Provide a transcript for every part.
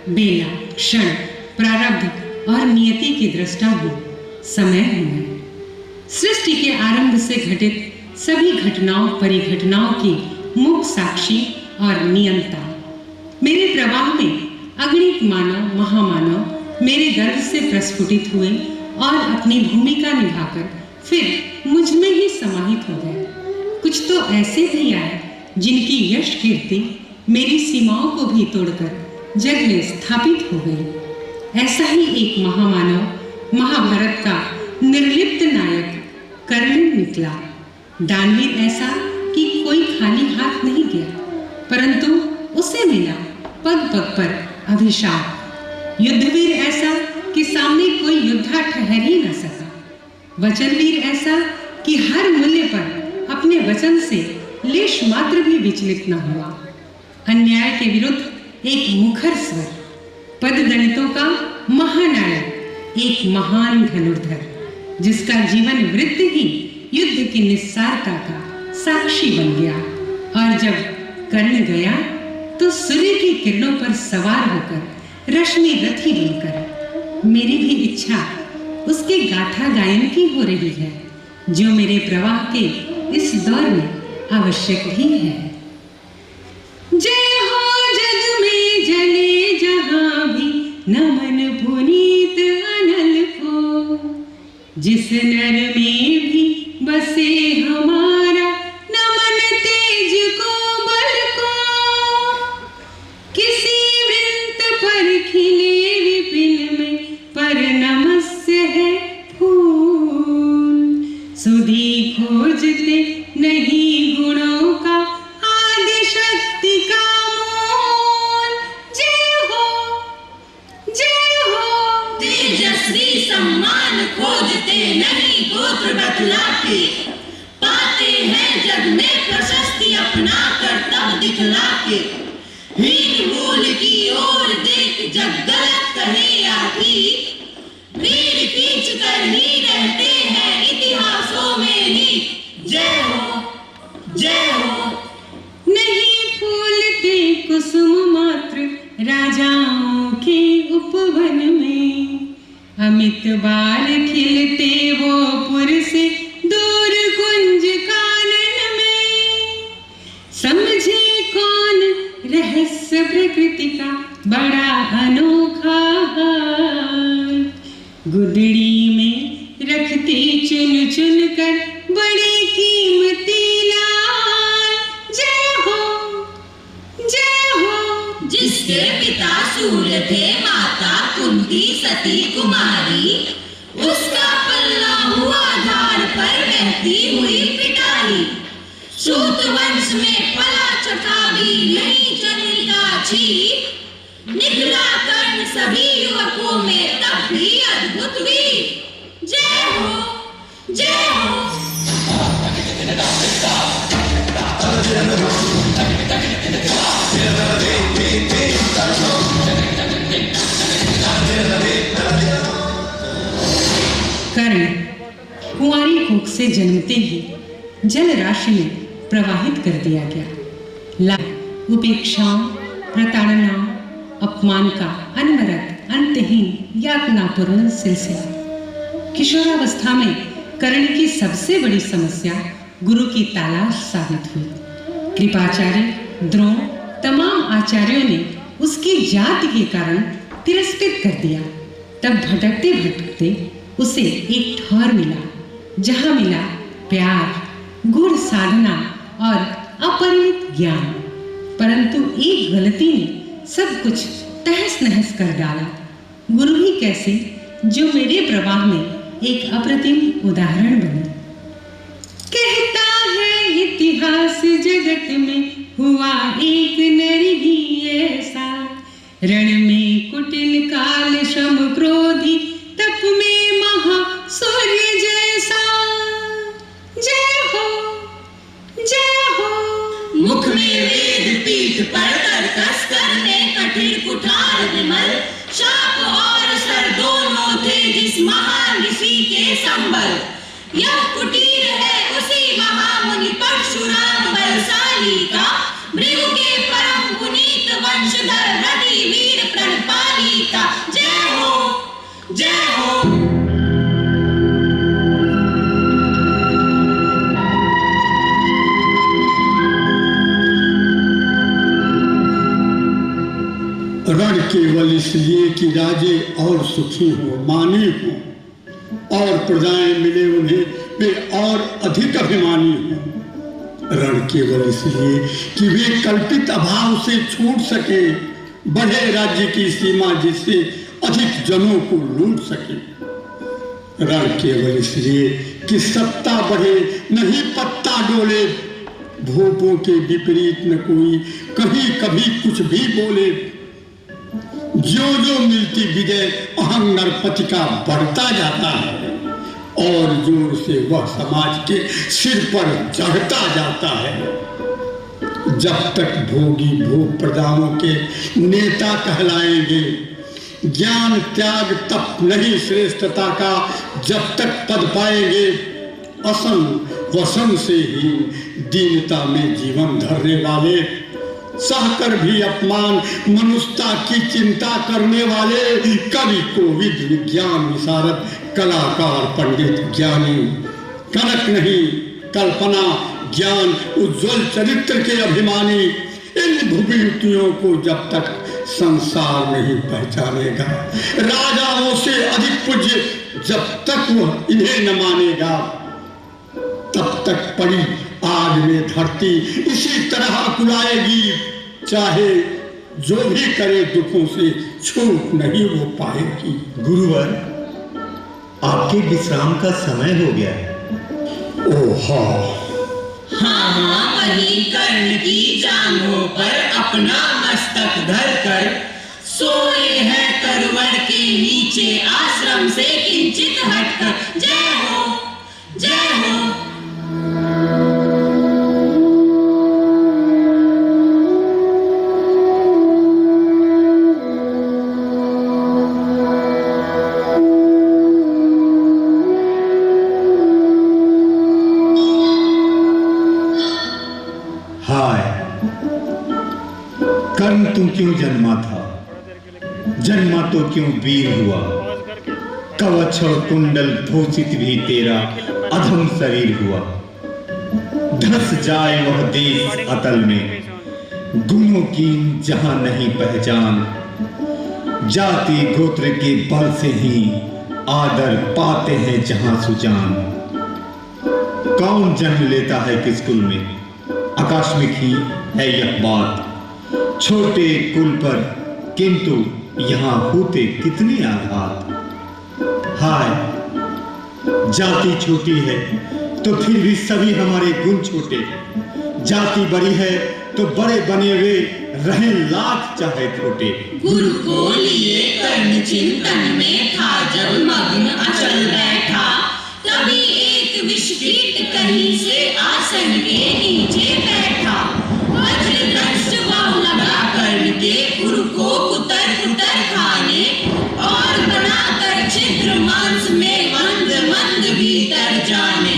बेला, क्षण, प्रारब्ध और नियति की दृष्टा हूँ, समय हूँ मैं। सृष्टि के आरंभ से घटित सभी घटनाओं परिघटनाओं की मुख साक्षी और नियंता। मेरे प्रवाह में अगणित मानव महामानव मेरे गर्भ से प्रस्फुटित हुए और अपनी भूमिका निभाकर फिर मुझ में ही समाहित हो गए। कुछ तो ऐसे भी आए जिनकी यश कीर्ति मेरी सीमाओं को भी तोड़कर जग में स्थापित हो गई। ऐसा ही एक महामानव महाभारत का निर्लिप्त नायक कर्ण निकला। दानवीर ऐसा कि कोई खाली हाथ नहीं गया, परंतु उसे मिला पग पग पर अभिशाप। युद्धवीर ऐसा कि सामने कोई योद्धा ठहर ही न सका। वचनवीर ऐसा कि हर मूल्य पर अपने वचन से लेश मात्र भी विचलित न हुआ। अन्याय के विरुद्ध एक मुखर स्वर, पददलितों का महानायक, एक महान धनुर्धर जिसका जीवन वृत्त ही युद्ध की निस्सारता का साक्षी बन गया। और जब कर्ण गया तो सूर्य की किरणों पर सवार होकर रश्मि रथी बनकर मेरी भी इच्छा उसके गाथा गायन की हो रही है, जो मेरे प्रवाह के इस दौर में आवश्यक भी है। जय हो जग में जले जहां भी नमन पुनीत अनल को, जिस नर में भी बसे हमारा नमन तेज को बल को। किसी वृंत पर खिले विपिन में पर नमस्य है फूल। सुधी खोजते नहीं गुणों का आदि शक्ति का मोल। जय हो तेजस्वी सम्मान खोजते नहीं गोत्र बतलाते, पाते हैं जग में प्रशस्ति अपना कर्तव्य दिखला के। हीन मूल की ओर देख जग गलत कहे या ठीक, वीर खींच कर ही रहते हैं इतिहासों में नीत। जय हो नहीं फूलते कुसुम मात्र राजाओं के उपवन में, अमित बाल खिलते वो पुर से दूर कुंज कानन में। समझे कौन रहस्य प्रकृति का बड़ा अनोखा हाल, गुदड़ी में रखते चुन चुन कर बड़ी कीमती लाल। जय हो जिसके पिता सूर्य थे माता कुंती सती कुमारी, उसका पल्ला हुआ धार पर बहती हुई पिटारी। सूत वंश में पला चटा भी नहीं चंद्रिका छीप, निकला कर्ण सभी युवकों में तब भी अद्भुत वीर। जय हो कर्ण कुंवारी कोख से जन्मते ही जल राशि में प्रवाहित कर दिया गया। उपेक्षाओं, प्रताड़नाओं, अपमान का अनवरत अंतहीन यातनापूर्ण सिलसिला। किशोरावस्था में कर्ण की सबसे बड़ी समस्या गुरु की तलाश साबित हुई। कृपाचार्य, द्रोण, तमाम आचार्यों ने उसकी जाति के कारण तिरस्कृत कर दिया। तब भटकते भटकते उसे एक ठौर मिला, जहां मिला प्यार, गूढ़ साधना और अपरिमित ज्ञान। परंतु एक गलती ने सब कुछ तहस नहस कर डाला। गुरु ही कैसे, जो मेरे प्रवाह में एक अप्रतिम उदाहरण बने। कहता है इतिहास जगत में हुआ एक नर ही ऐसा, रण में कुटिल काल श्रम क्रोधी, तप में महा सूर्य जैसा। जय हो मुख में वेद पीठ पर कर्कश करने कठिन कुठार विमल, शाप और सर दोनों थे जिस महान ऋषि के संबल। यह कुटीर है उसी महामुनि परशुराम बलशाली का, भृगु के परम पुनीत वंशधर रवि वीर प्रणपाल। रण केवल इसलिए कि राजे और सुखी हो, मानी हो, और प्रजाएं मिले उन्हें वे और अधिक अभिमानी हो। रण केवल इसलिए कि वे कल्पित अभाव से छूट सके, बढ़े राज्य की सीमा जिससे अधिक जनों को लूट सके। रण केवल इसलिए कि सत्ता बढ़े, नहीं पत्ता डोले, भूपों के विपरीत न कोई कहीं कभी कुछ भी बोले। जो जो मिलती विजय अहं नरपति का बढ़ता जाता है और जोर से वह समाज के सिर पर चढ़ता जाता है। जब तक भोगी भोग प्रदानों के नेता कहलाएंगे, ज्ञान त्याग तप नहीं श्रेष्ठता का जब तक पद पाएंगे, असन वसन से ही दीनता में जीवन धरने वाले, सहकर भी अपमान मनुष्यता की चिंता करने वाले, कवि कोविद विज्ञान विशारद कलाकार पंडित ज्ञानी, कनक नहीं कल्पना ज्ञान उज्जवल चरित्र के अभिमानी, इन भुवियुतियों को जब तक संसार नहीं पहचानेगा, राजाओं से अधिक पूज्य जब तक वह इन्हें न मानेगा, तब तक पड़ी आग में धरती इसी तरह कुलाएगी। चाहे जो भी करे दुखों से छूट नहीं वो पाएगी। गुरुवर, आपके विश्राम का समय हो गया है। ओह हाँ हाँ, वही कर्ण की जांघों पर अपना मस्तक धरकर सोए हैं करवड़ के नीचे आश्रम से किंचित हटकर। जय हो, जय हो। कर्ण तू क्यों जन्मा था, जन्मा तो क्यों वीर हुआ, कवच और कुंडल भूषित भी तेरा अधम शरीर हुआ। धस जाए वह देश अतल में, गुणों की जहां नहीं पहचान, जाति गोत्र के बल से ही आदर पाते हैं जहां सुजान। कौन जन्म लेता है किस कुल में, आकस्मिक ही है यह बात, छोटे कुल पर किंतु यहाँ होते कितने आघात। हाय, जाति छोटी है तो फिर भी सभी हमारे गुण छोटे, जाति बड़ी है तो बड़े बने हुए रहें लाख चाहे छोटे। गुरु को लिए कर्ण चिंतन में था जब मग्न अचल बैठा, तभी एक विषकीट कहीं से आसन के नीचे बैठा। वज्रदंष्ट बाहु लगा कर्ण के उर को कुतर कुतर खाने, और बनाकर छिद्र मांस में मंद मंद भीतर जाने।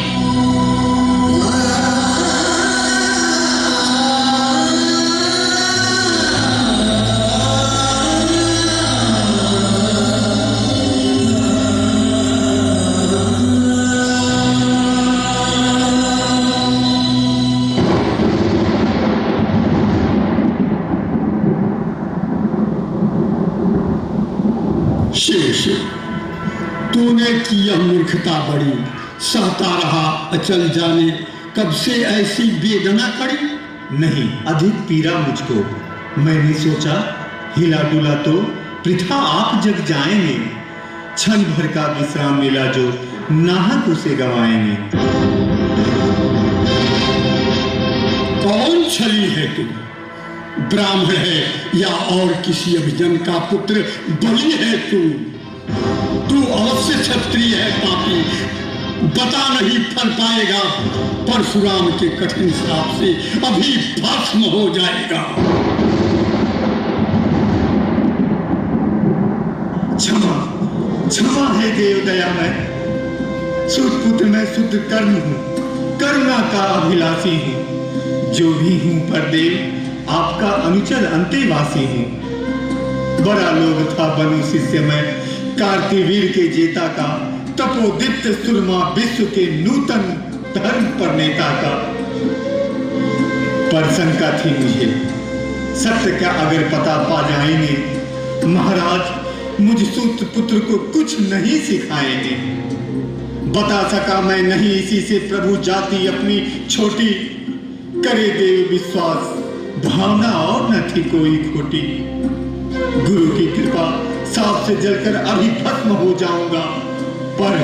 तूने की यह मूर्खता बड़ी, सहता रहा अचल जाने, कब से ऐसी वेदना कड़ी। नहीं, अधिक पीड़ा मुझको, मैंने सोचा हिला डुला तो पृथा आप जग जाएंगे, क्षण भर का विश्राम मिला जो नाहक उसे गवाएंगे। कौन छली है तू, ब्राह्मण है या और किसी अभिजन का पुत्र बलि है तू अवश्य क्षत्रिय है पापी, बता नहीं फल पाएगा, परशुराम के कठिन श्राप से अभी भस्म हो जाएगा। क्षमा क्षमा है देव दयामय, सुपुत्र मैं शुद्ध कर्ण हूँ, करुणा का अभिलाषी हूँ, जो भी हूँ पर देव आपका अनुचर अंतेवासी हूँ। बड़ा लोभ था बनु शिष्य में कार्तिवीर के जेता का, तपोदीप्त सुरमा विश्व के नूतन धर्म पर नेता का। पर शंका थी मुझे, सत्य का अगर पता पा जाएंगे महाराज मुझ सूत पुत्र को कुछ नहीं सिखाएंगे। बता सका मैं नहीं इसी से प्रभु जाति अपनी छोटी, करे देव विश्वास, भावना और न थी कोई खोटी। गुरु की कृपा सांप से जलकर अभी भस्म हो जाऊंगा, पर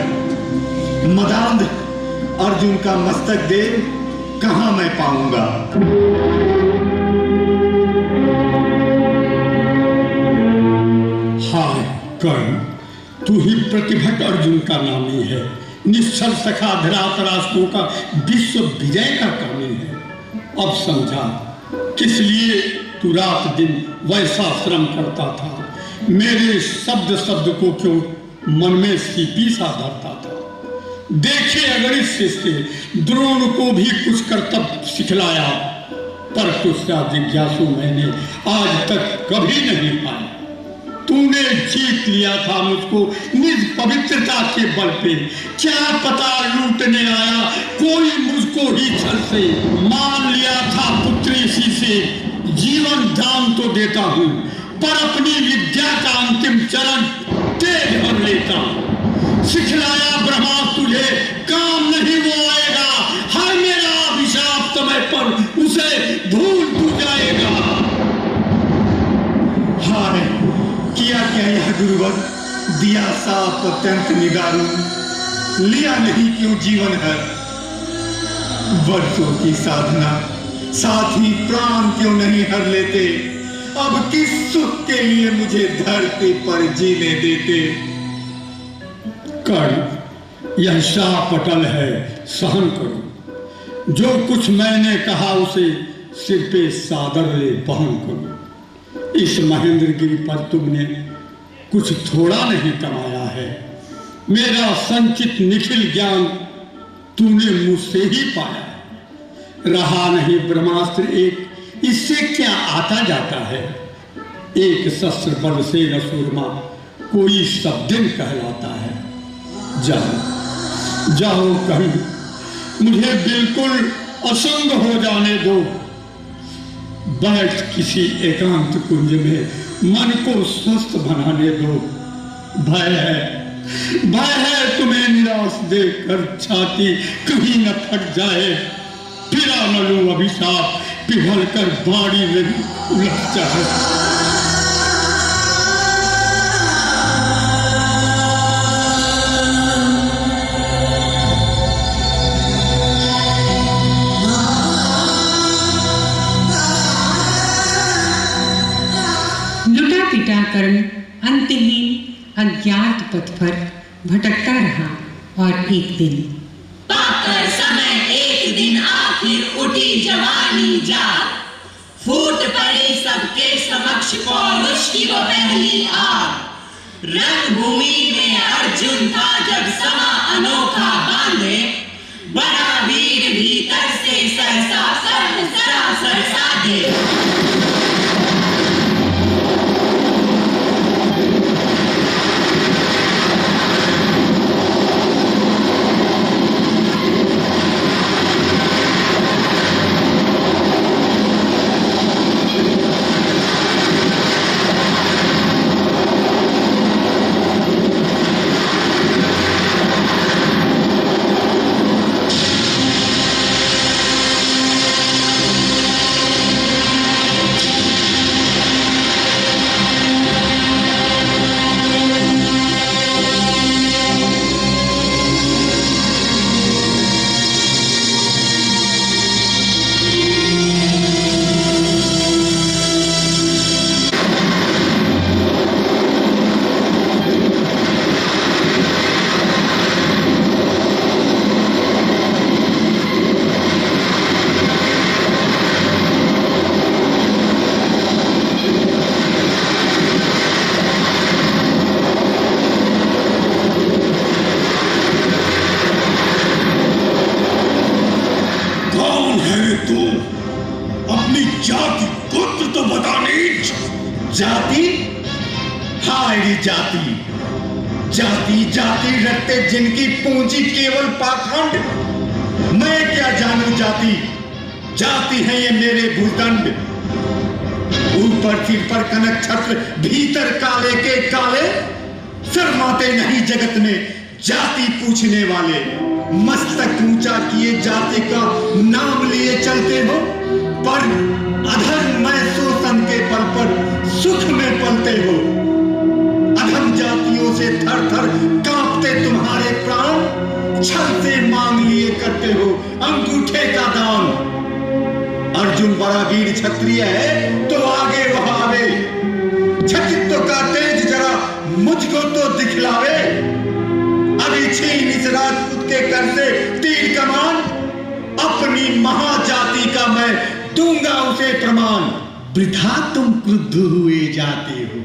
मदांध अर्जुन का मस्तक देव कहां मैं पाऊंगा। हाय कर्ण, तू ही प्रतिभट अर्जुन का नामी है, निश्चल सखा धरातराष्ट्रों का विश्व विजय का कामी है। अब समझा किस लिए तू रात दिन वैसा श्रम करता था, मेरे शब्द शब्द को क्यों मन में सीपी सा धरता था। देखे अगणित शिष्य द्रोण को भी कुछ कर्तव्य सिखलाया, पर तुझसा जिज्ञासु मैंने आज तक कभी नहीं पाया। तूने जीत लिया था मुझको निज पवित्रता के बल पे, क्या पता लूटने आया कोई मुझको ही छल से। मान लिया था पुत्र इसी से जीवन दान तो देता हूँ, पर अपनी विद्या का अंतिम चरण तेज भर लेता। सिखलाया ब्रह्मा तुझे काम नहीं वो आएगा, हर मेरा अभिशाप समय पर उसे भूल तू जाएगा। हाय किया क्या यह गुरुवर, दिया साप अत्यंत निदारू, लिया नहीं क्यों जीवन हर। वर्षों की साधना साथ ही प्राण क्यों नहीं हर लेते, अब किस सुख के लिए मुझे धरती पर जीने देते। कर्ण यह शाप अटल है, सहन करो, जो कुछ मैंने कहा उसे सिर पे सादर ले बहन करो। इस महेंद्रगिरी पर तुमने कुछ थोड़ा नहीं कमाया है, मेरा संचित निखिल ज्ञान तूने मुझसे ही पाया। रहा नहीं ब्रह्मास्त्र एक, इससे क्या आता जाता है। एक शस्त्र बल से न सूरमा कोई सब दिन कहलाता है। जाओ जाओ कहीं, मुझे बिल्कुल असंग हो जाने दो। बैठ किसी एकांत कुंज में मन को स्वस्थ बनाने दो। भय है तुम्हें निराश देखकर छाती कहीं न फट जाए, फिरा न लूं अभिशाप पिघल कर बाड़ी में उलझ जाए। कर्ण अंतहीन अज्ञात पथ पर भटकता रहा, और एक दिन पाकर समय एक दिन आखिर उठी जवानी जाग, फूट पड़ी सबके समक्ष पौरुष की वो पहली आग। रणभूमि में अर्जुन था जब समा अनोखा बांधे, बड़ा वीर भीतर से सहसा सर्व सरासर साधे। जाति रखते जिनकी पूंजी केवल पाखंड, मैं क्या जानूं जाति, जाति है ये मेरे भूदंड। ऊपर सिर पर कनक छत्र, भीतर काले के काले, शर्माते नहीं जगत में जाति पूछने वाले। मस्तक ऊंचा किए जाति का नाम लिए चलते हो, पर अधर्ममय शोषण के बल पर सुख में पलते हो। अधम जातियों से थर थर कांपते तुम्हारे प्राण, छल से मांग लिए करते हो अंगूठे का दान। अर्जुन बड़ा वीर क्षत्रिय है तो आगे वह आवे, छत्रित्व का तेज जरा मुझको तो दिखलावे। अभी छीन इस राजपूत के कर से तीर कमान, अपनी महाजाति का मैं दूंगा उसे प्रमाण। वृथा तुम क्रुद्ध हुए जाते हो,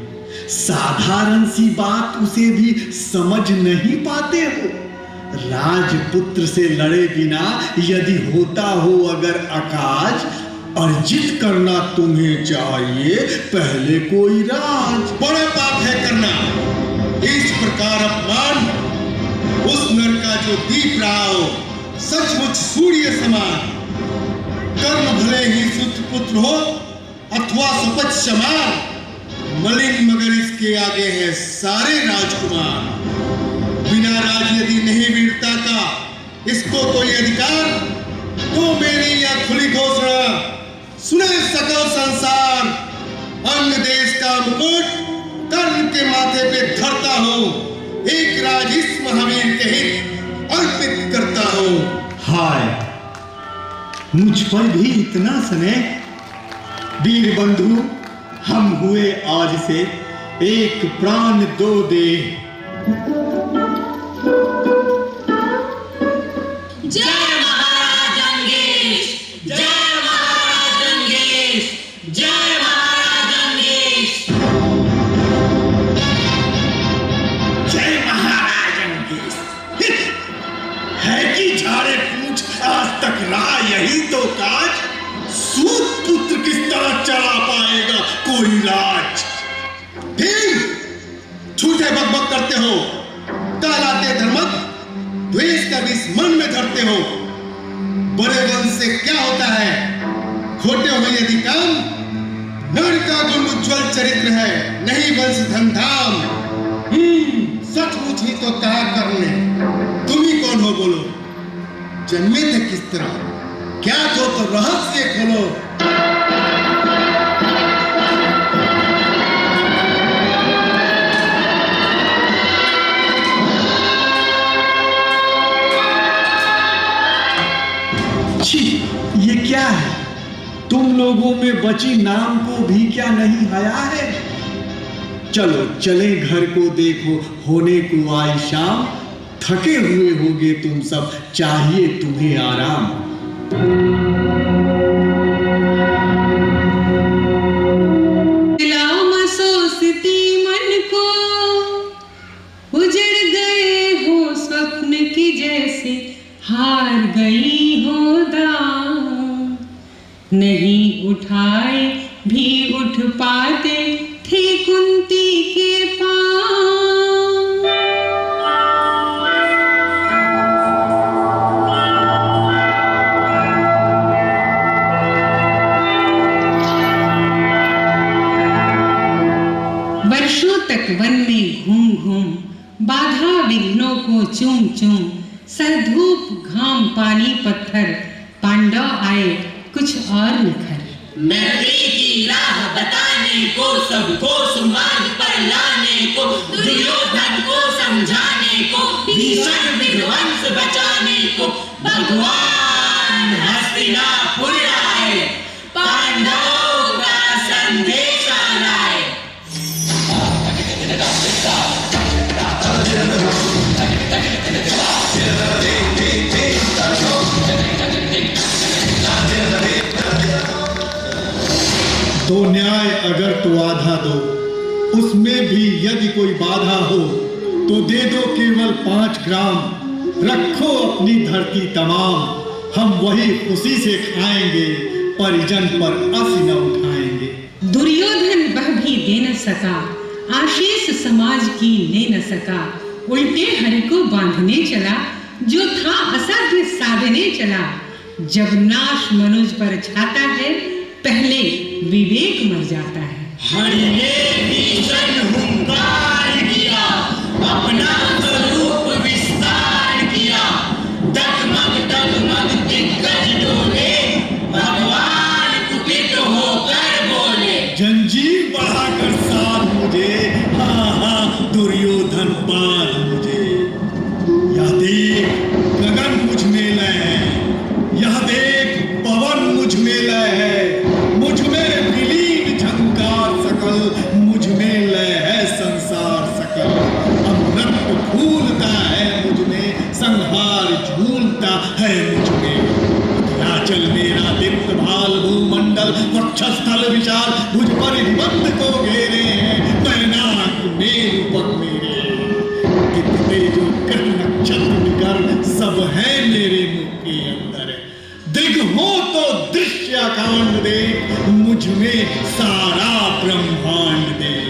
साधारण सी बात उसे भी समझ नहीं पाते हो। राजपुत्र से लड़े बिना यदि होता हो अगर अकाज, अर्जित करना तुम्हें चाहिए पहले कोई राज। बड़ा पाप है करना इस प्रकार अपमान, उस नर का जो दीप रहा हो सचमुच सूर्य समान। कर्म भले ही सुत पुत्र हो अथवा सुपथ समार, मलिन मगर इसके आगे है सारे राजकुमार। बिना राज यदि नहीं वीरता का इसको कोई अधिकार, तो मेरी यह खुली घोषणा सुने सकल संसार। अन्य देश का मुकुट कर्ण के माथे पे धरता हो, एक राज इस महावीर के हित अर्पित करता हो। हाय मुझ पर भी इतना स्नेह। वीर बंधु हम हुए आज से एक प्राण दो दे। जय महाराज अंगेश, जय महाराज अंगेश, जय महाराज अंगेश। जय महाराज अंगेश। है कि झाड़े पूछ आज तक रहा यही तो काज, सूत पुत्र किस तरह चला पाएगा कोई राज। ठीक झूठे बकबक करते हो, कहलाते धर्मज्ञ, द्वेष का विष मन में धरते हो। बड़े वंश से क्या होता है, खोटे हुए यदि काम। नर का गुण उज्ज्वल चरित्र है, नहीं वंश धनधाम। सचमुच ही तो कहा कर ले, तुम ही कौन हो बोलो, जन्मे थे किस तरह, क्या तो रहस्य खोलो। छी, ये क्या है? तुम लोगों में बची नाम को भी क्या नहीं हया है? चलो चले घर को देखो, होने को आई शाम। थके हुए होगे तुम सब, चाहिए तुम्हें आराम। दिलाओ मसोसती मन को, उजड़ गए हो स्वप्न की जैसे, हार गई हो दाम। नहीं उठाए भी उठ पाते थे कुंती के पांव। वर्षों तक वन में घूम घूम, बाधा विघ्नों को चूम चूम, सरधूप घाम पानी पत्थर, पांडव आए कुछ और निखर। मैत्री की राह बताने को, सबको सुमार्ग पर लाने को, दुर्योधन को समझाने को, भीषण विध्वंस बचाने को, भगवान हस्तिनापुर आए, पांडवों का संदेश लाए। तो न्याय अगर तो आधा दो, उसमें भी यदि कोई बाधा हो तो दे दो केवल 5 ग्राम। रखो अपनी धरती तमाम, हम वही खुशी से खाएंगे, परिजन पर अस न उठाएंगे। दुर्योधन वह भी दे न सका, आशीष समाज की ले न सका। उल्टे हरि को बांधने चला, जो था असभ्य साधने चला। जब नाश मनुज पर छाता है, पहले विवेक मर जाता है। हरि ने भीषण हुंकार किया, अपना स्वरूप विस्तार किया, डगमग दिग्गज डोले, भगवान कुपित होकर बोले। जंजीर बढ़ाकर साथ मुझे, हाँ दुर्योधन बांध मुझे। यह देख गगन मुझ में लय है, यह देख पवन मुझ में लय है, मुझ में विलीन झंकार सकल, मुझ में लय है संसार सकल। अमृत फूलता है मुझ में, संहार झूलता है मुझ में। हिमाचल मेरा दीप्त भाल भूमंडल, वक्षस्थल विशाल, भुज पर निबंध को घेरे हैं, मैनाक मेरु पग मेरे। कितने जो ग्रह नक्षत्र निकर, सब है मेरे मुख के अंदर। दिग हो तो दृश्याकांड देख, मुझ में सारा ब्रह्मांड देख।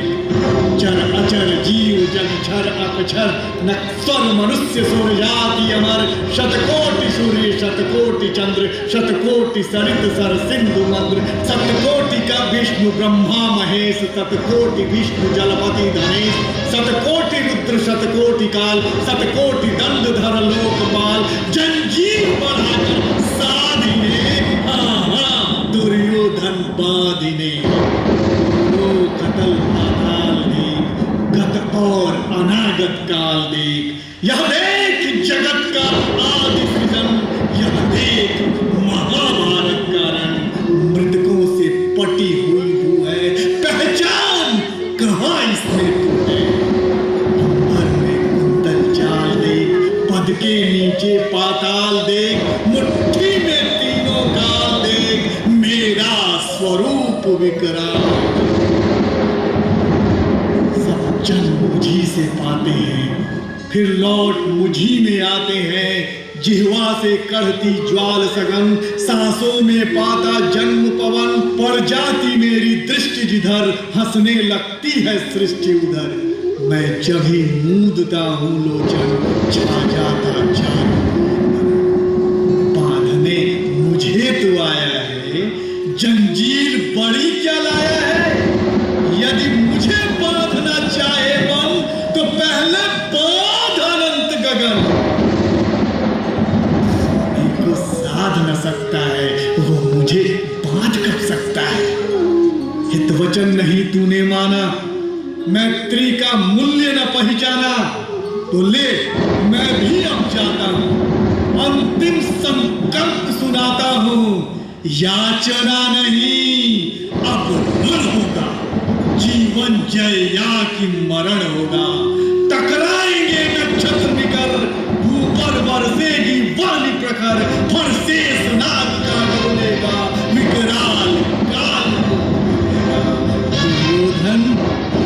चर अचर जीव जगक्षर अक्षर, नक्स्वर मनुष्य सुर जाति अमर। शतकोटि सूर्य शतकोटि चंद्र, शतकोटि सरित सर सिंधु मद्र। शतकोटि का विष्णु ब्रह्मा महेश, शतकोटि विष्णु जलपति धनेश। शतकोटि रुद्र शतकोटि काल, शतकोटि दंड धर लोकपाल। जंजीर बढ़ाकर साधिने, हाँ दुर्योधन बाधिने। कतल पाताल देख, गत और अनागत काल देख। यह देख जगत का आदि सृजन, यह देख महाभारत का रण। मृतकों से पटी हुई भू है, पहचान कहाँ इसमें तू है। अंबर में कुंतल चाल देख, पद के नीचे पाताल देख। मुट्ठी में तीनों काल देख, मेरा स्वरूप विकराल। जन्म मुझी से पाते हैं, फिर लौट मुझी में आते हैं। जिह्वा से करती ज्वाल सघन, सांसों में पाता जन्म पवन। पड़ जाती मेरी दृष्टि जिधर, हंसने लगती है सृष्टि उधर। मैं जब ही मूंदता हूँ लोचन, छा जाता चारों बांधने मुझे तो आया है। जंजीर बड़ी क्या लाया है, यदि मुझे बांधना चाहे मन, तो पहले बांध अनंत गगन। को साध न सकता है, वो मुझे बांध कब सकता है। हित वचन नहीं तूने माना, मैत्री का मूल्य न पहचाना, तो ले मैं भी अब जाता हूं। अंतिम संकल्प सुनाता हूं, याचना नहीं अब रण होगा। जीवन जय या कि मरण होगा। टकराएंगे नक्षत्र निकर, ऊपर बरसेगी वाली प्रखर। फर शेष नाग का डोलेगा, विकराल काल दुर्योधन।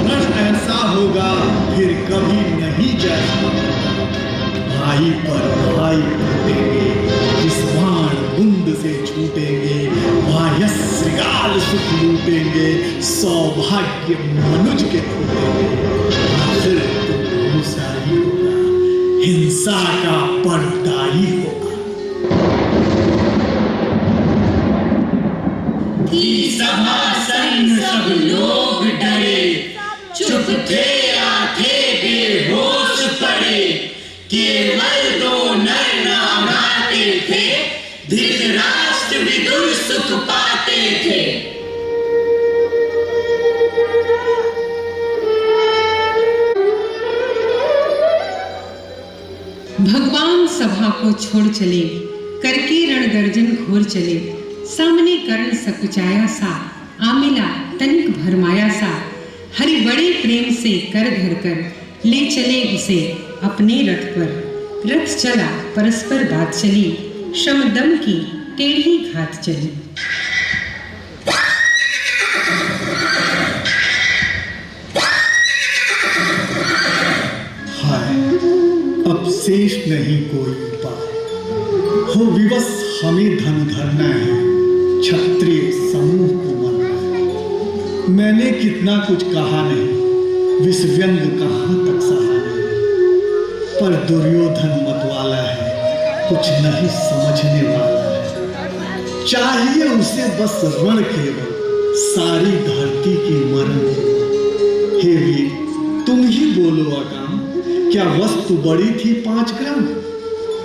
रण ऐसा होगा फिर कभी नहीं जाएगा। भाई पर भाई फूटेंगे, विस्माण बुंद से छूटेंगे। वायस श्रृगाल सुख लूटेंगे, सौभाग्य मनुज के फूटेंगे। आखिर तो भूसारी होगा, हिंसा का परदाई होगा। थी सभा संग सब लोग डरे, चुप थे आंखे बेहोश पड़े। केवल दो नर नामाते थे, धृतराष्ट्र विदुर सुख पाते थे। भगवान सभा को छोड़ चले, करके रण गर्जन घोर चले। सामने कर्ण सकुचाया सा, आमिला तनिक भरमाया सा। हरि बड़े प्रेम से कर धर कर ले चले उसे अपने रथ पर। रथ चला परस्पर बात चली, श्रम दम की टेढ़ी घात चली। हाय अब शेष नहीं कोई उपाय, हो विवश हमें धन धरना है, क्षत्रिय समूह को मरना है। मैंने कितना कुछ कहा नहीं, विषव्यंग कहाँ तक सहा नहीं। पर दुर्योधन मतवाला है, कुछ नहीं समझने वाला है। चाहिए उसे बस रण केवल, सारी धरती की मरण केवल। हे वीर, तुम ही बोलो अकाम, क्या वस्तु बड़ी थी 5 ग्राम?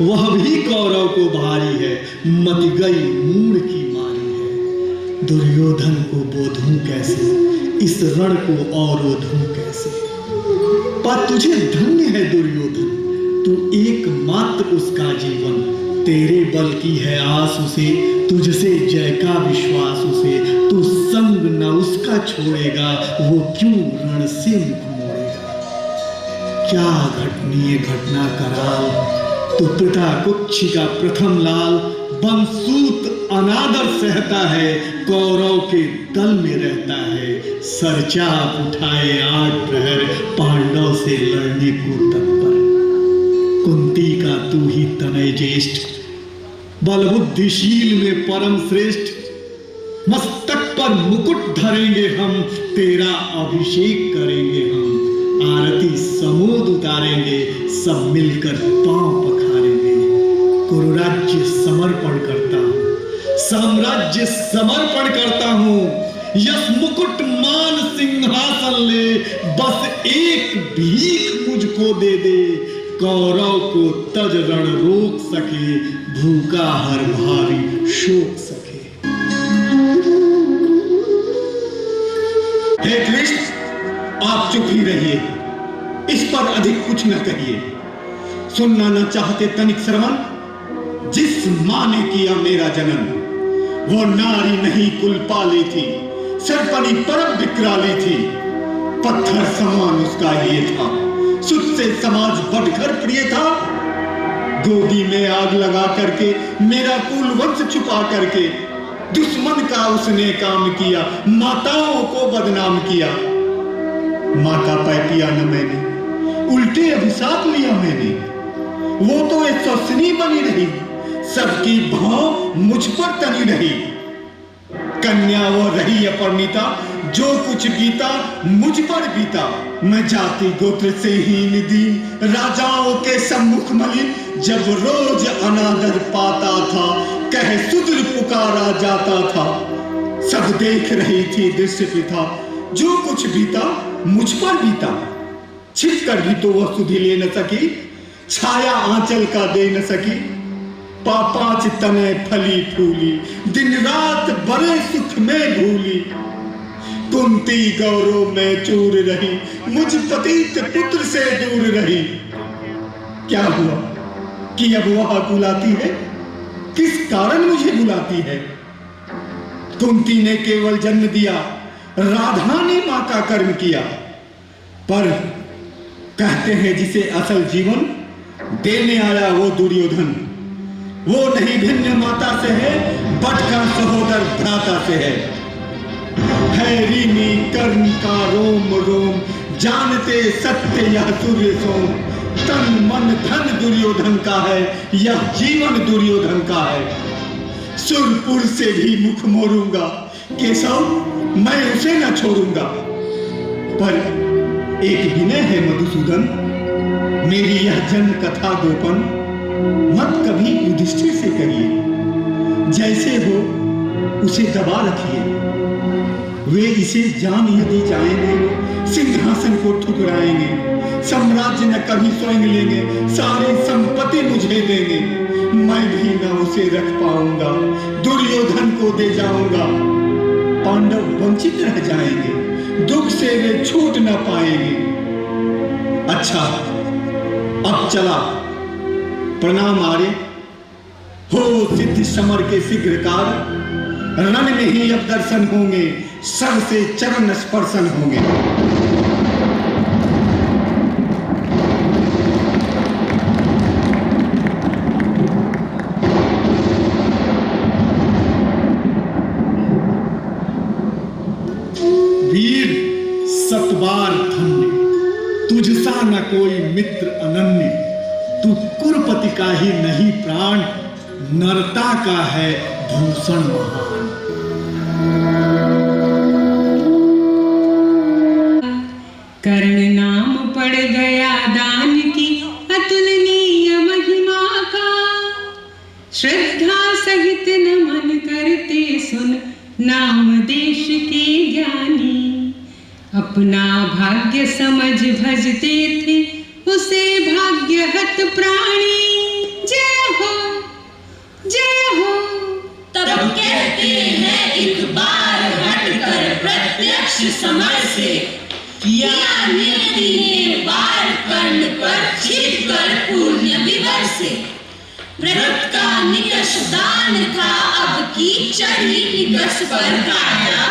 वह भी कौरव को भारी है, मत गई मूड़ की मारी है। दुर्योधन को बोधूं कैसे, इस रण को अवरोधूं कैसे? पर तुझे धन्य है दुर्योधन, तू एकमात्र उसका जीवन। तेरे बल की है आस उसे, तुझसे जय का विश्वास उसे। तू संग न उसका छोड़ेगा, वो क्यों रण से मुख मोड़ेगा? क्या घटनीय घटना कराल, तो पिता कुक्षी का प्रथम लाल। बंसूत अनादर सहता है, कौरव के दल में रहता है। सरचाप उठाए 8 प्रहर, पांडव से लड़ने को तत्पर। कुंती का तू ही तनय ज्येष्ठ, बलबुद्धिशील में परम श्रेष्ठ। मस्तक पर मुकुट धरेंगे हम, तेरा अभिषेक करेंगे हम। आरती समोद उतारेंगे, सब मिलकर पांव पखारेंगे। कुरुराज्य समर्पण करता हूँ, साम्राज्य समर्पण करता हूँ। यश मुकुट मान सिंहासन ले, बस एक भीख मुझको दे दे। कौरव को तज रण रोक सके, भूखा हर भारी शोक सके। हे कृष्ण, आप चुप ही रहिए, इस पर अधिक कुछ न कहिए। सुनना न चाहते तनिक श्रवण। जिस मां ने किया मेरा जन्म, वो नारी नहीं कुल पाली थी। सरपनी परम विकराली थी, पत्थर समान उसका ये था। सुध से समाज बढ़कर प्रिय था। गोदी में आग लगा करके, मेरा कुल वंश छुपा करके, दुश्मन का उसने काम किया, माताओं को बदनाम किया। माता पैपिया न मैंने, उल्टे अभिशाप लिया मैंने। वो तो एक सौसनी बनी रही, सबकी भाव मुझ पर तनी रही। कन्या वो रही अपरिणीता, जो कुछ बीता मुझ पर बीता। मैं जाति गोत्र से हीन दीन, राजाओं के सम्मुख मलिन। जब रोज अनादर पाता था, कह शूद्र पुकारा जाता था। सब देख रही थी दृश्य पिता, जो कुछ बीता मुझ पर बीता। छिप कर भी तो वह सुधि ले न सकी, छाया आंचल का दे न सकी। पापाच तने फली फूली, दिन रात बड़े सुख में भूली। कुंती गौरव में चूर रही, मुझ पतित पुत्र से दूर रही। क्या हुआ कि अब वह बुलाती है, किस कारण मुझे बुलाती है? कुंती ने केवल जन्म दिया, राधा ने मां का कर्म किया। पर कहते हैं जिसे असल जीवन देने आया वो दुर्योधन, वो नहीं भिन्न माता से है, बटका सहोदर भ्राता से है। रीमी कर्ण का रोम रोम, जानते सत्य यह सूर्य सोम। तन मन धन दुर्योधन का है, यह जीवन दुर्योधन का है। सुरपुर से भी मुख मोड़ूंगा, केशव मैं उसे न छोड़ूंगा। पर एक विनय है मधुसूदन, मेरी यह जन्म कथा गोपन मत कभी युधिष्ठिर से करिए। जैसे हो उसे दबा रखिए। वे इसे जान यदि जाएंगे, सिंहासन को ठुकराएंगे। साम्राज्य न कभी स्वयं लेंगे, सारी संपत्ति मुझे देंगे। मैं भी न उसे रख पाऊंगा, दुर्योधन को दे जाऊंगा। पांडव वंचित रह जाएंगे, दुख से वे छूट न पाएंगे। अच्छा अब चला, प्रणाम आर्य। हो सिद्ध समर के शीघ्र कार, रण में ही अब दर्शन होंगे, सर से चरण स्पर्शन होंगे। वीर सतबार धन्य, तुझसा न कोई मित्र अनन्य। तू कुरुपति का ही नहीं प्राण, नरता का है भूषण महान। कर्ण नाम पड़ गया दान की, अतुलनीय महिमा का। श्रद्धा सहित नमन कर सुन नाम देश के ज्ञानी। अपना भाग्य समझ भजते थे उसे भाग्यहत प्राणी। जय हो जय हो। तब कहते हैं एक बार हटकर प्रत्यक्ष समर से, किया नियति ने वार कर्ण पर छिपकर पुण्य विवर से। व्रत का निकष दान था अब की चढ़ी निकष पर काया।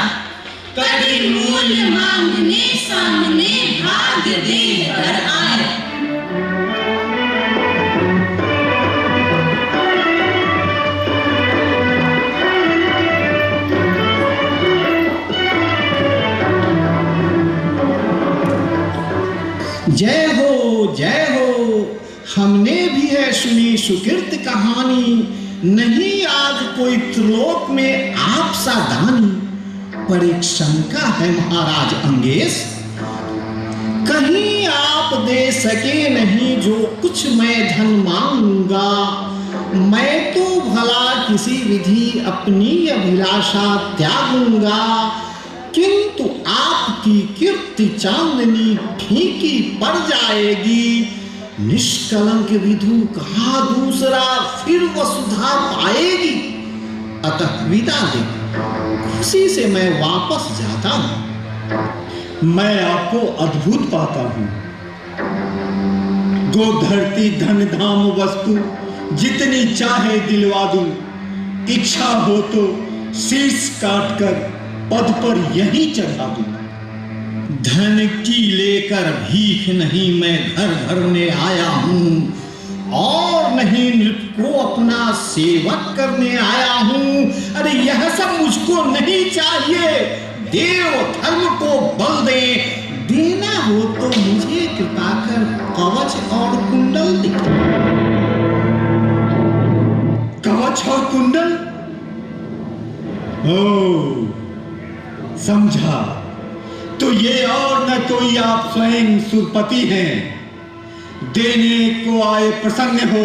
कभी मूल्य मांगने सामने भाग्य देकर आया। जय हो जय हो। हमने भी है सुनी सुकृत कहानी। नहीं आज कोई त्रिलोक में आप सा दानी। पर एक शंका है महाराज अंगेश, कहीं आप दे सके नहीं जो कुछ मैं धन मांगूंगा। मैं तो भला किसी विधि अपनी अभिलाषा त्यागूंगा, किंतु आपकी कीर्ति चांदनी फीकी पड़ जाएगी। निष्कलंक विधु कहा दूसरा फिर वसुधा पाएगी। अतः विदा दे, खुशी से मैं वापस जाता हूं। मैं आपको अद्भुत पाता हूं। गो धरती धन धाम वस्तु जितनी चाहे दिलवा दूं। इच्छा हो तो शीश काटकर पद पर यहीं चढ़ा दूं। धन की लेकर भीख नहीं मैं घर भरने आया हूँ, और नहीं नृप को अपना सेवक करने आया हूँ। अरे यह सब मुझको नहीं चाहिए। देव धर्म को बल दे, देना हो तो मुझे कृपा कर कवच और कुंडल दे। कवच और कुंडल? ओ समझा। तो ये और न कोई आप स्वयं सुरपति हैं। देने को आए प्रसन्न हो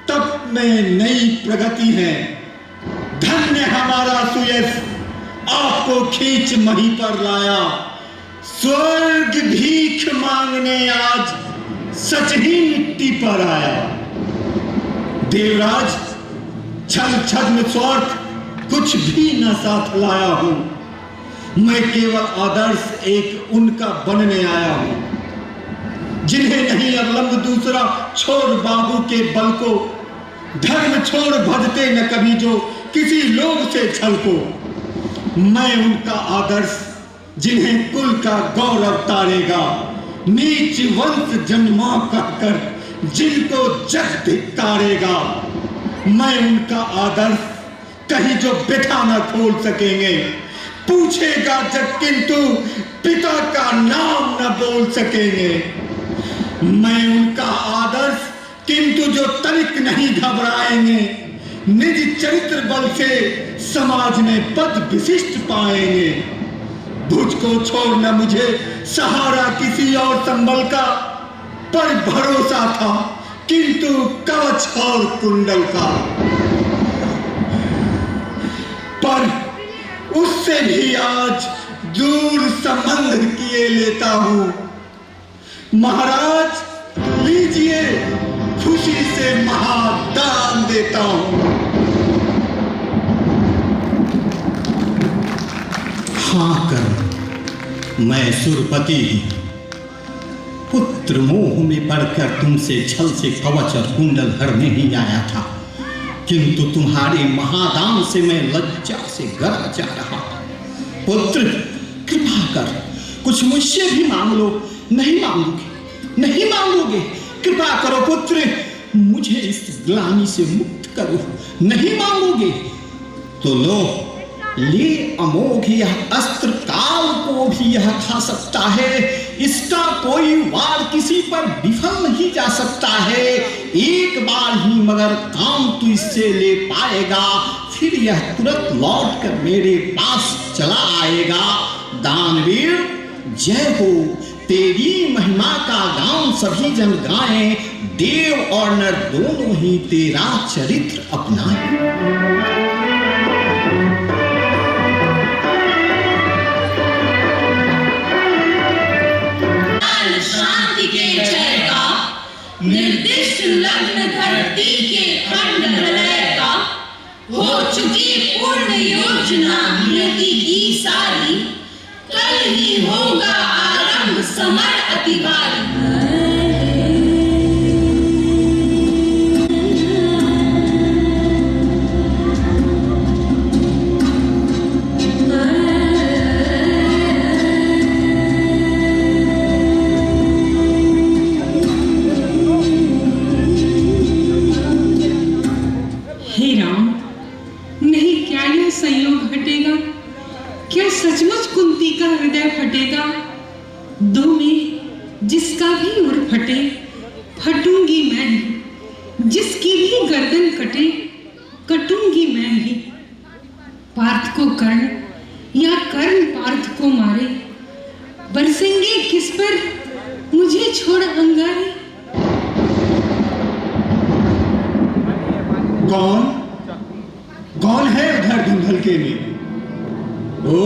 तब में नई प्रगति है। धन्य हमारा सुयश आपको खींच मही पर लाया। स्वर्ग भीख मांगने आज सच ही मिट्टी पर आया। देवराज छल छद्म स्वार्थ कुछ भी न साथ लाया हूं। मैं केवल आदर्श एक उनका बनने आया हूं, जिन्हें नहीं अवलंब दूसरा छोड़ बाहु के बल को। धर्म छोड़ भजते न कभी जो किसी लोग से छल को। मैं उनका आदर्श जिन्हें कुल का गौरव तारेगा। नीच वंश जन्मा कहकर जिनको जग धिक्कारेगा। मैं उनका आदर्श कहीं जो बिठा न खोल सकेंगे। पूछेगा जग किंतु पिता का नाम न बोल सकेंगे। मैं उनका आदर्श किंतु जो तनिक नहीं घबराएंगे। निज चरित्र बल से समाज में पद विशिष्ट पाएंगे। भुज को छोड़ना मुझे सहारा किसी और संबल का, पर भरोसा था किंतु कवच और कुंडल का। पर उससे भी आज दूर संबंध किए लेता हूं। महाराज लीजिए, खुशी से महादान देता हूं। हाँ कर, मैं सुरपति हूं। पुत्र मोह में पड़कर तुमसे छल से कवच और कुंडल हरने ही आया था, किंतु तुम्हारे महादान से मैं लज्जा से गरा जा रहा। पुत्र कृपा कर कुछ मुझसे भी मांग लो। नहीं मांगोगे, नहीं मांगोगे। कृपा करो पुत्र, मुझे इस ग्लानि से मुक्त करो। नहीं मांगोगे तो लो, ले अमोघ यह अस्त्र काल को भी यह खा सकता है। इसका कोई वार किसी पर विफल नहीं जा सकता है। एक बार ही मगर काम तू इससे ले पाएगा, फिर यह तुरंत लौट कर मेरे पास चला आएगा। दानवीर जय हो, तेरी महिमा का गान सभी जन गाएं। देव और नर दोनों ही तेरा चरित्र अपनाएं। निर्दिष्ट लग्न धरती के खंड प्रलय का हो चुकी पूर्ण योजना नियति की सारी, कल ही होगा आरंभ समर अतिभारी। सचमुच कुंती का हृदय फटेगा? दो में जिसका भी उर फटे, फटूंगी मैं ही। जिसकी भी गर्दन कटे, कटूंगी मैं ही। पार्थ को कर्ण या कर्ण पार्थ को मारे, बरसेंगे किस पर मुझे छोड़ अंगारे। कौन है उधर धुंधलके में? ओ,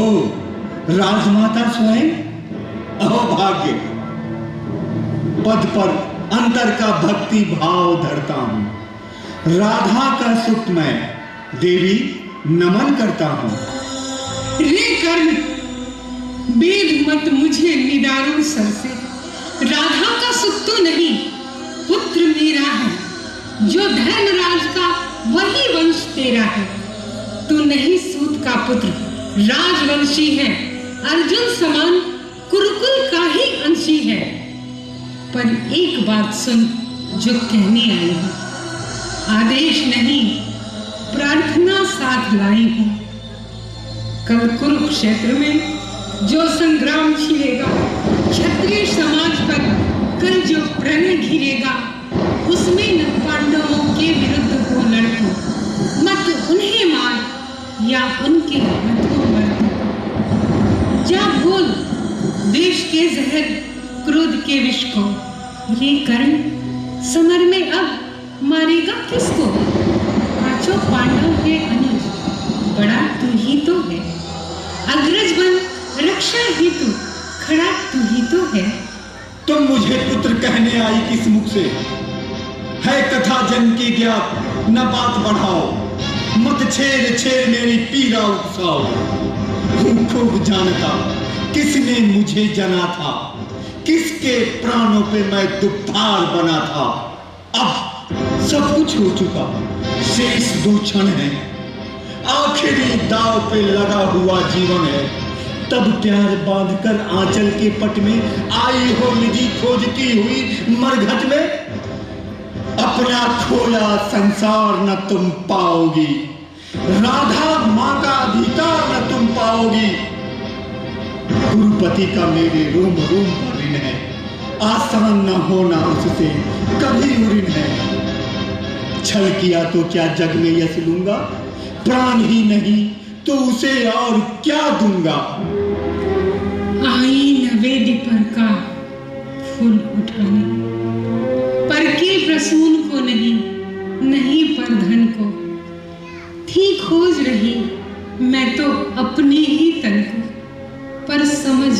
राजमाता स्वयं। अहो भाग्य, पद पर अंतर का भक्ति भाव धरता हूं। राधा का सुख मैं देवी नमन करता हूं। रे कर्ण, वेद मत मुझे निदारो सर से। राधा का सुख तो नहीं, पुत्र मेरा है। जो धर्मराज का वही वंश तेरा है। तू नहीं सूत का पुत्र, राजवंशी है। अर्जुन समान कुरुकुल का ही अंशी है। पर एक बात सुन जो कहने आई हूं। आदेश नहीं, प्रार्थना साथ लाई हूं। कल कुरुक्षेत्र में जो संग्राम छिड़ेगा, क्षत्रिय समाज पर कल जो प्रणय घिरेगा, उसमें न पांडवों के विरुद्ध हो लड़को। मत उन्हें मार या उनके हाथों मर। जा बोल देश के जहर, क्रोध के विष को। ये कर्ण समर में अब मारेगा किसको? पांचों पांडव के अनुज, बड़ा तू ही तो है। अग्रज बन रक्षा हेतु खड़ा तू ही तो है। तुम मुझे पुत्र कहने आई किस मुख से? है कथा जन की ज्ञात, न बात बढ़ाओ। मत छेड़ मेरी पीड़ा उकसाओ। खूब जानता किसने मुझे जना था, किसके प्राणों पे मैं दुधार बना था। अब सब कुछ हो चुका, शेष 2 क्षण है। आखिरी दाव पे लगा हुआ जीवन है। तब प्यार बांधकर आंचल के पट में आई हो निधि खोजती हुई मरघट में। अपना खोया संसार न तुम पाओगी, राधा माँ का अधिकार न तुम पाओगी। गुरुपति का मेरे रोम रोम पर ऋण है, आसान न होना उससे कभी ऋण है। छल किया तो क्या जग में यश लूंगा, प्राण ही नहीं तो उसे और क्या दूंगा। आई नवेदी पर का फूल उठाने, पर के प्रसून को नहीं पर धन को। थी खोज रही मैं तो अपने ही तन को, पर समझ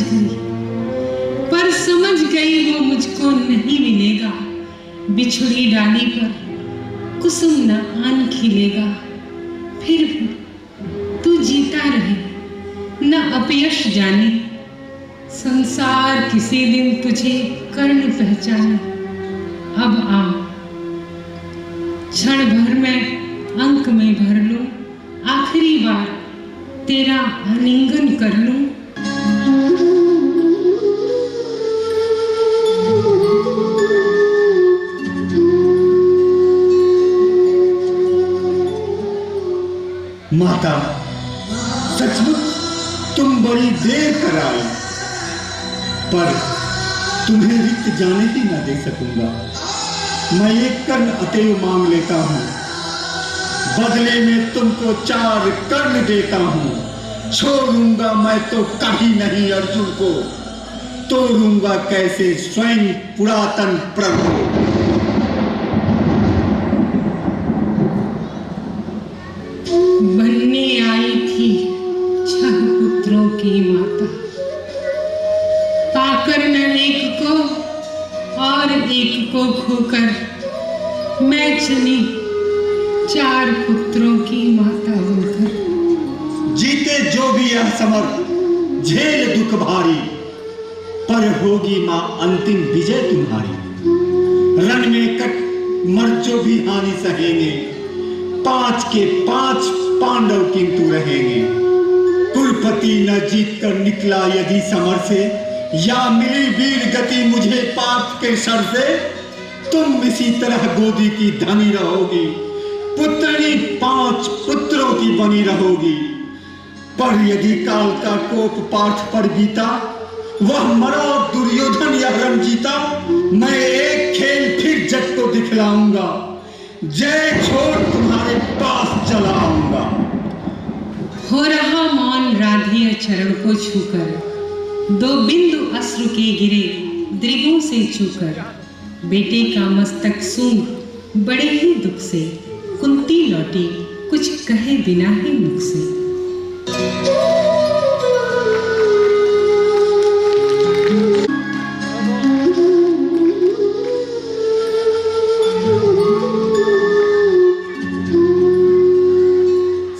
गई वो मुझको नहीं मिलेगा। बिछुड़ी डाली पर कुसुम न आन खिलेगा। फिर भी तू जीता रहे, न अपयश जाने। संसार किसी दिन तुझे कर्ण पहचाने। अब आ, क्षण भर में अंक में भर लूं। आखिरी बार तेरा आलिंगन कर लूं। माता, सचमुच तुम बड़ी देर कर आई, पर तुम्हें रिक्त जाने ही न दे सकूंगा। मैं एक कर्ण अतएव मांग लेता हूं, बदले में तुमको 4 कर्ण देता हूं। छोड़ूंगा मैं तो कभी नहीं अर्जुन को, तोड़ूंगा कैसे स्वयं पुरातन प्रण को। बनने आई थी 6 पुत्रों की माता, पाकर न एक को और एक को खोकर मैं जनी 4 पुत्रों की माता बनकर। जीते जो भी यह समर झेल दुख भारी, पर होगी मां अंतिम विजय तुम्हारी। रण में कट मर जो भी हानि सहेंगे, 5 के 5 पांडव किंतु रहेंगे। कुलपति न जीत कर निकला यदि समर से, या मिली वीर गति मुझे पार्थ के सर से, तुम इसी तरह गोदी की धनी रहोगी, पुत्रनी 5 पुत्रों की बनी रहोगी। पर यदि काल का कोप पार्थ पर बीता, वह मरा और दुर्योधन यह रण जीता, मैं एक खेल फिर जग को दिखलाऊंगा, जय छोड़ तुम्हारे पास चला आऊंगा। हो रहा मौन राधेय चरण को छूकर, 2 बिंदु अश्रु के गिरे दृगों से छूकर। बेटे का मस्तक सूंघ बड़े ही दुख से, कुंती लौटी कुछ कहे बिना ही मुख से।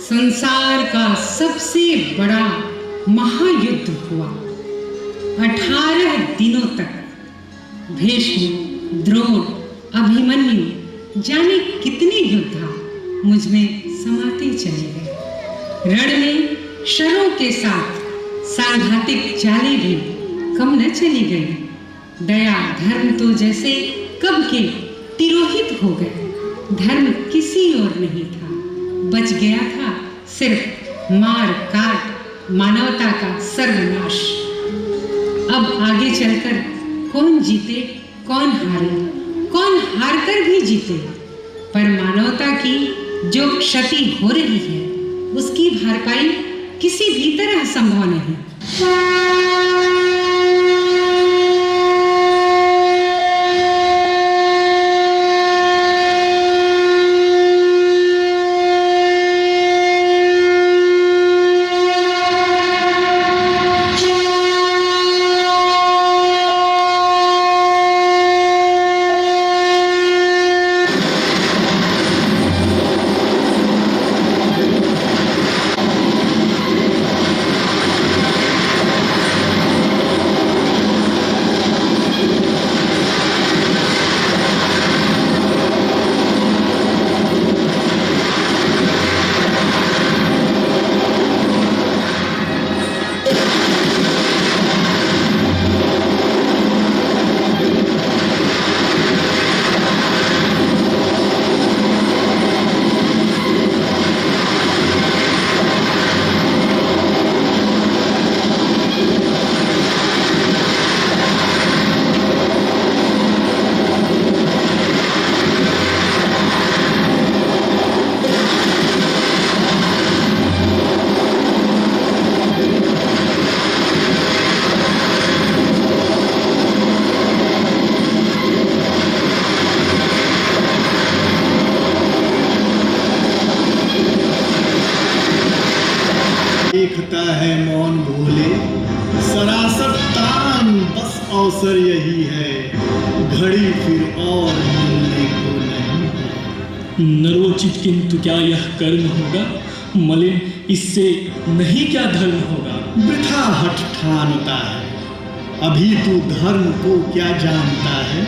संसार का सबसे बड़ा महायुद्ध हुआ। 18 दिनों तक भीष्म, द्रोण, अभिमन्यु जाने कितने योद्धा मुझ में समाते चले गए। रण में शरों के साथ सांघातिक चालें भी कम न चली गई। दया धर्म तो जैसे कब के तिरोहित हो गए। धर्म किसी और नहीं था, बच गया था सिर्फ मार काट, मानवता का सर्वनाश। अब आगे चलकर कौन जीते कौन हारे, कौन हारकर भी जीते, पर मानवता की जो क्षति हो रही है उसकी भरपाई किसी भी तरह संभव नहीं। देखता है मौन भोले, सरासर तान बस अवसर यही है, घड़ी फिर और मिलने को नहीं है। नरोचित किंतु क्या यह कर्म होगा, मलिन इससे नहीं क्या धर्म होगा। वृथा हठ ठानता है, अभी तू धर्म को क्या जानता है।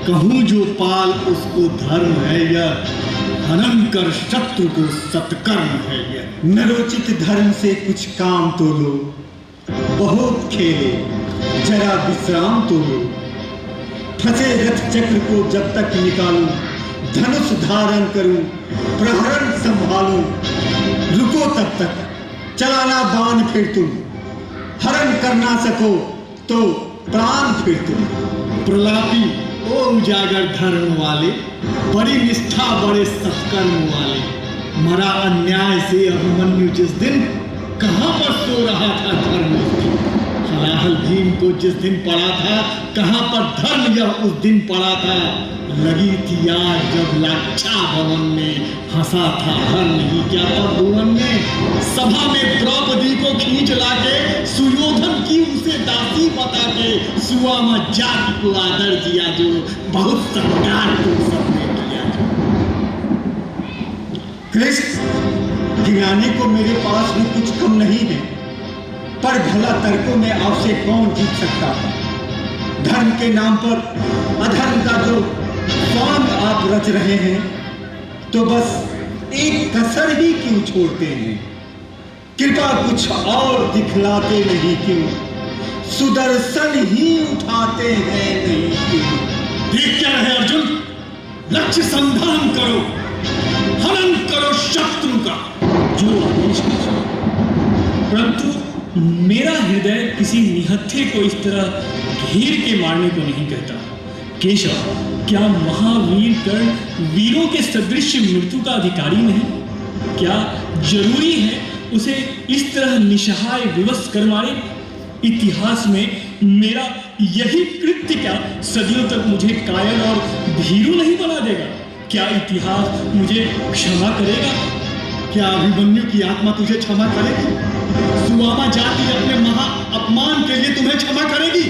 कहूँ जो पाल उसको धर्म है यह, हनन कर शत्रु को सत्कर्म है यह। नरोचित धर्म से कुछ काम तो लो, बहुत खेले जरा विश्राम तो लो। फंसे रथ चक्र को जब तक निकालूं, धनुष धारण करूं, प्रहरण संभालूं, रुको तब तक चलाना बाण फिर तुम, हरण करना सको तो प्राण फिर तुम। प्रलापी ओ उजागर धर्म वाले, बड़ी निष्ठा बड़े सत्कर्म वाले, मरा अन्याय से अभिमन्यु जिस दिन, कहाँ पर सो रहा था धर्म। हलाहल भीम को जिस दिन पड़ा था, कहाँ पर धर्म यह उस दिन पड़ा था। लगी थी आग जब लाक्षा भवन में, हंसा था हर नहीं क्या था भुवन में। सभा में द्रौपदी को खींच लाके, सुयोधन की उसे दासी बता के, सुआमा जाति को आदर दिया जो, बहुत सत्कार तुम सबने किया जो। कृष्ण, गिराने को मेरे पास भी कुछ कम नहीं है, पर भला तर्कों में आपसे कौन जीत सकता है। धर्म के नाम पर अधर्म का जो स्वांग आप रच रहे हैं, तो बस एक कसर ही क्यों छोड़ते हैं। कृपा कुछ और दिखलाते नहीं क्यों, सुदर्शन ही उठाते हैं नहीं क्यों। देख क्या रहे अर्जुन, लक्ष्य संधान करो, हनन करो शत्रु का, जो आदेश कीजिए। परंतु मेरा हृदय किसी निहत्थे को इस तरह घेर के मारने को नहीं कहता। केशव, क्या महावीर कर्ण वीरों के सदृश मृत्यु का अधिकारी नहीं? क्या जरूरी है उसे इस तरह निसहाय विवश कर मारे? इतिहास में मेरा यही कृत्य क्या सदियों तक मुझे कायल और भीरू नहीं बना देगा? क्या इतिहास मुझे क्षमा करेगा? क्या अभिमन्यु की आत्मा तुझे क्षमा करेगी? सुआमा जाति अपने महा अपमान के लिए तुम्हें क्षमा करेगी?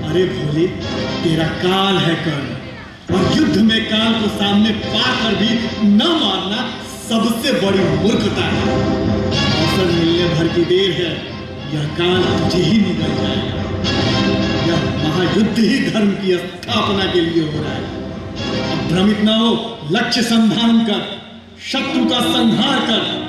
अरे भोले, तेरा काल है कर्ण, और युद्ध में काल को सामने पाकर भी न मारना सबसे बड़ी मूर्खता है। अवसर मिलने भर की देर है, यह काल तुझे ही निकल जाएगा। यह महायुद्ध ही धर्म की स्थापना के लिए हो रहा है। अब भ्रमित न हो, लक्ष्य संधान कर, शत्रु का संहार कर।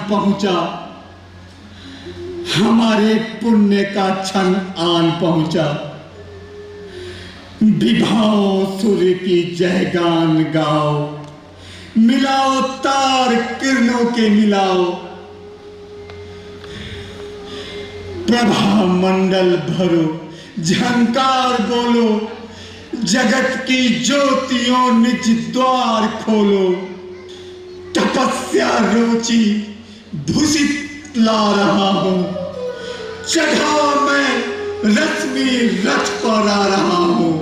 पहुंचा, हमारे पुण्य का क्षण आन पहुंचा। विभाओ सूर्य की जयगान गाओ, मिलाओ तार किरणों के मिलाओ। प्रभा मंडल भरो, झंकार बोलो, जगत की ज्योतियों निज द्वार खोलो। तपस्या रुचि भूषित ला रहा हूं, चढ़ा मैं रश्मि रथ पर आ रहा हूं,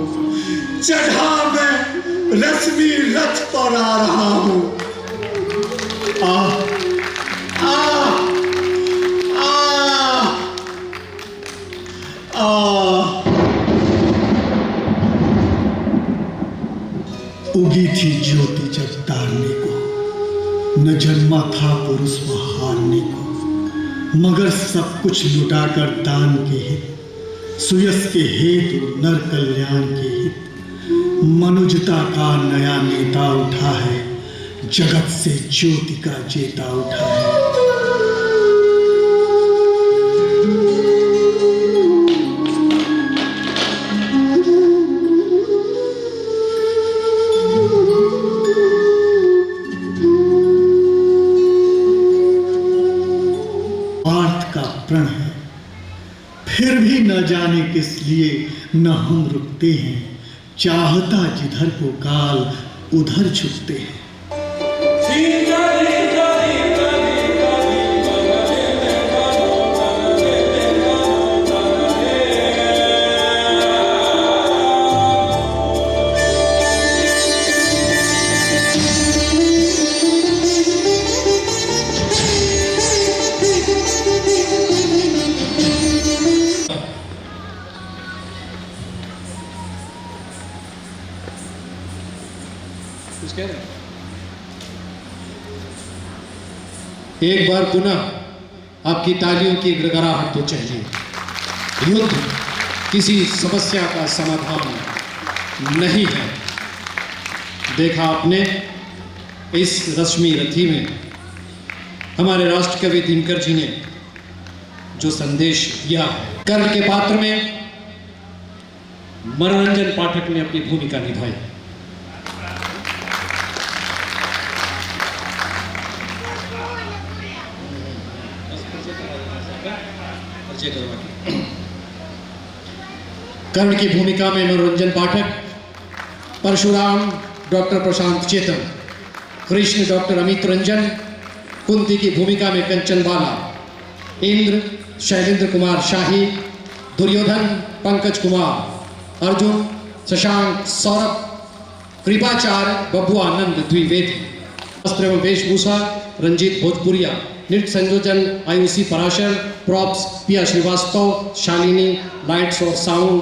चढ़ा मैं रश्मि रथ पर आ रहा हूं। आ आ आ आ उगी थी ज्योति जब तारने को, न जन्मा था पुरुष वह हारने को। मगर सब कुछ लुटाकर दान के हित, सुयस के हेतु नर कल्याण के हित, मनुजता का नया नेता उठा है, जगत से ज्योति का जेता उठा है। प्रण है, फिर भी न जाने किस लिए न हम रुकते हैं, चाहता जिधर को काल उधर झुकते हैं। एक बार पुनः आपकी तालियों की गड़गड़ाहट तो चाहिए। युद्ध किसी समस्या का समाधान नहीं है। देखा आपने इस रश्मि रथी में हमारे राष्ट्र कवि दिनकर जी ने जो संदेश दिया है, कर्ण के पात्र में मनोरंजन पाठक ने अपनी भूमिका निभाई। कर्ण की भूमिका में मनोरंजन पाठक, परशुराम डॉक्टर प्रशांत चेतन, कृष्ण डॉक्टर अमित रंजन, कुंती की भूमिका में कंचन बाला, इंद्र शैलेंद्र कुमार शाही, दुर्योधन पंकज कुमार, अर्जुन शशांक सौरभ, कृपाचार्य बबुआनंद द्विवेदी, वस्त्र एवं वेशभूषा रंजीत भोजपुरिया, नृत्य संयोजन आयुषी पराशर, प्रॉप्स पिया श्रीवास्तव, शालिनी, लाइट्स और साउंड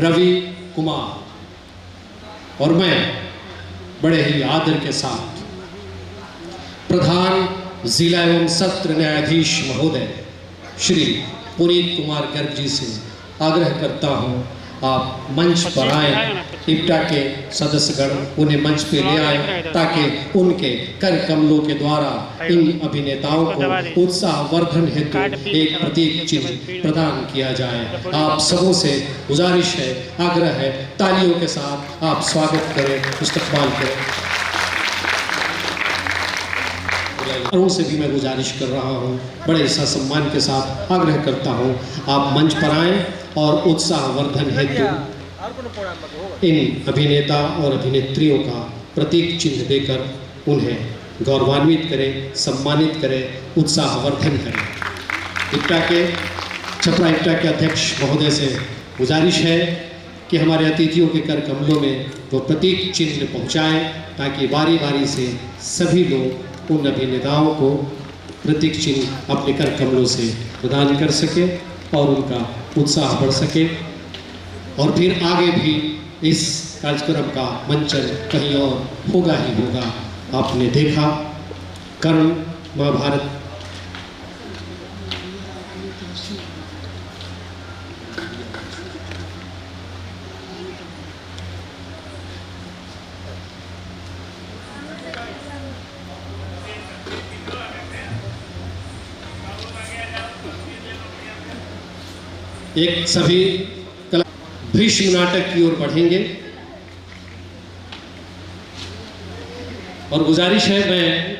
रवि कुमार। और मैं बड़े ही आदर के साथ प्रधान जिला एवं सत्र न्यायाधीश महोदय श्री पुनीत कुमार गर्ग जी से आग्रह करता हूं, आप मंच पर आए, इप्टा के सदस्यगण उन्हें मंच पे ले आए ताकि उनके कर कमलों के द्वारा इन अभिनेताओं को उत्साहवर्धन हेतु एक प्रतीक चिन्ह प्रदान किया जाए। आप सबों से गुजारिश है, आग्रह है, तालियों के साथ आप स्वागत करें, इस्तकबाल करें। और से भी मैं गुजारिश कर रहा हूँ, बड़े सम्मान के साथ आग्रह करता हूँ, आप मंच पर आएं और उत्साहवर्धन हेतु इन अभिनेता और अभिनेत्रियों का प्रतीक चिन्ह देकर उन्हें गौरवान्वित करें, सम्मानित करें, उत्साहवर्धन करें। इप्टा के छपरा इप्टा के अध्यक्ष महोदय से गुजारिश है कि हमारे अतिथियों के कर कमलों में वो प्रतीक चिन्ह पहुँचाएँ ताकि बारी बारी से सभी लोग उन अभिनेताओं को प्रतीक चिन्ह अपने कर कमलों से प्रदान कर सके और उनका उत्साह बढ़ सके। और फिर आगे भी इस कार्यक्रम का मंचन कहीं और होगा ही होगा। आपने देखा कर्ण महाभारत एक सभी कला भीष्म नाटक की ओर बढ़ेंगे और गुजारिश है मैं